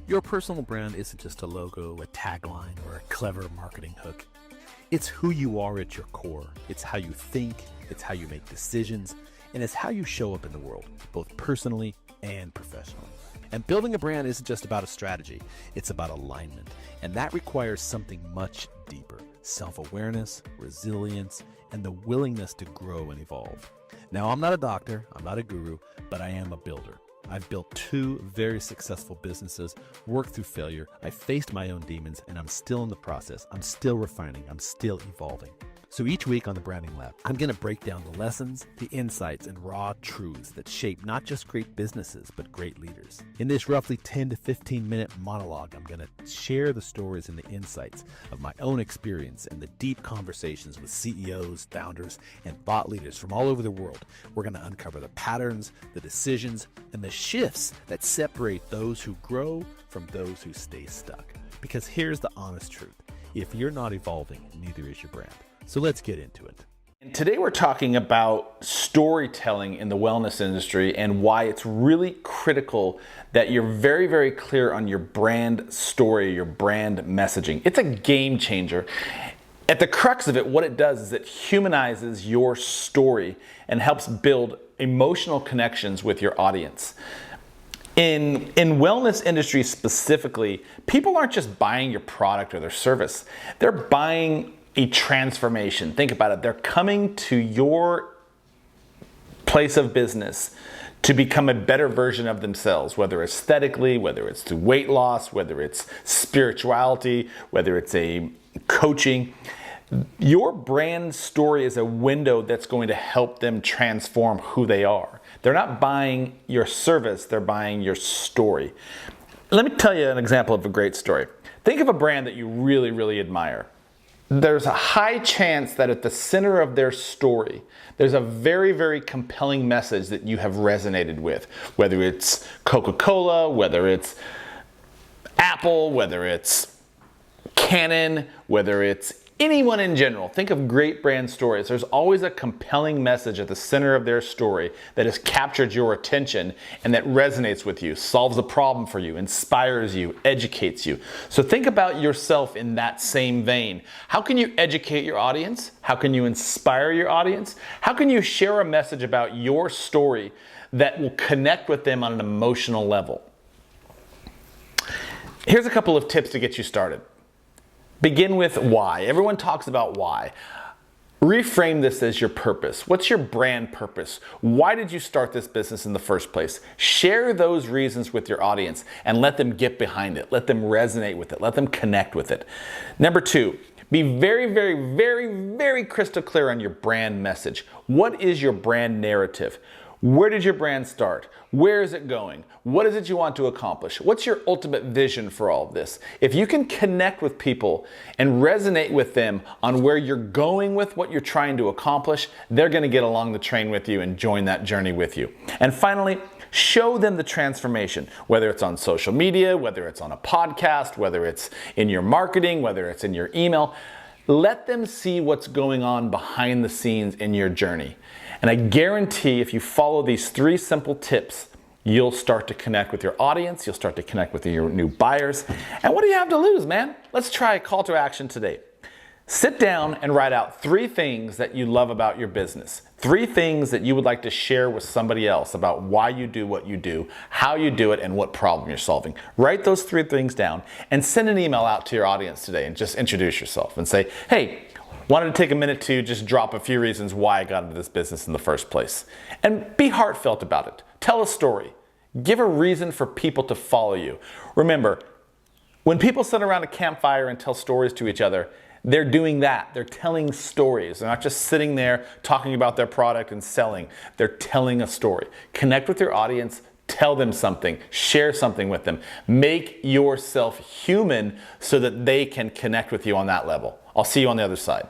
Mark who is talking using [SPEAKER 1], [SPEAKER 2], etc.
[SPEAKER 1] Your personal brand isn't just a logo, a tagline, or a clever marketing hook. It's who you are at your core. It's how you think, it's how you make decisions, and it's how you show up in the world, both personally and professionally. And building a brand isn't just about a strategy, it's about alignment. And that requires something much deeper: self-awareness, resilience, and the willingness to grow and evolve. Now, I'm not a doctor, I'm not a guru, but I am a builder. I've built 2 very successful businesses, worked through failure, I faced my own demons, and I'm still in the process. I'm still refining, I'm still evolving. So each week on the Branding Lab, I'm going to break down the lessons, the insights, and raw truths that shape not just great businesses, but great leaders. In this roughly 10 to 15 minute monologue, I'm going to share the stories and the insights of my own experience and the deep conversations with CEOs, founders, and thought leaders from all over the world. We're going to uncover the patterns, the decisions, and the shifts that separate those who grow from those who stay stuck. Because here's the honest truth: if you're not evolving, neither is your brand. So let's get into it.
[SPEAKER 2] And today we're talking about storytelling in the wellness industry and why it's really critical that you're very, very clear on your brand story, your brand messaging. It's a game changer. At the crux of it, what it does is it humanizes your story and helps build emotional connections with your audience. In wellness industry specifically, people aren't just buying your product or their service. They're buying a transformation. Think about it. They're coming to your place of business to become a better version of themselves, whether aesthetically, whether it's through weight loss, whether it's spirituality, whether it's a coaching. Your brand story is a window that's going to help them transform who they are. They're not buying your service, they're buying your story. Let me tell you an example of a great story. Think of a brand that you really, really admire. There's a high chance that at the center of their story, there's a very, very compelling message that you have resonated with. Whether it's Coca-Cola, whether it's Apple, whether it's Canon, whether it's anyone in general. Think of great brand stories. There's always a compelling message at the center of their story that has captured your attention and that resonates with you, solves a problem for you, inspires you, educates you. So think about yourself in that same vein. How can you educate your audience? How can you inspire your audience? How can you share a message about your story that will connect with them on an emotional level? Here's a couple of tips to get you started. Begin with why. Everyone talks about why. Reframe this as your purpose. What's your brand purpose? Why did you start this business in the first place? Share those reasons with your audience and let them get behind it. Let them resonate with it. Let them connect with it. Number 2, be very, very, very, very crystal clear on your brand message. What is your brand narrative? Where did your brand start? Where is it going? What is it you want to accomplish? What's your ultimate vision for all of this? If you can connect with people and resonate with them on where you're going with what you're trying to accomplish, they're going to get along the train with you and join that journey with you. And finally, show them the transformation, whether it's on social media, whether it's on a podcast, whether it's in your marketing, whether it's in your email. Let them see what's going on behind the scenes in your journey. And I guarantee if you follow these 3 simple tips, you'll start to connect with your audience, you'll start to connect with your new buyers. And what do you have to lose, man? Let's try a call to action today. Sit down and write out 3 things that you love about your business. 3 things that you would like to share with somebody else about why you do what you do, how you do it, and what problem you're solving. Write those 3 things down and send an email out to your audience today and just introduce yourself and say, hey, wanted to take a minute to just drop a few reasons why I got into this business in the first place. And be heartfelt about it. Tell a story. Give a reason for people to follow you. Remember, when people sit around a campfire and tell stories to each other, they're doing that. They're telling stories. They're not just sitting there talking about their product and selling. They're telling a story. Connect with your audience. Tell them something. Share something with them. Make yourself human so that they can connect with you on that level. I'll see you on the other side.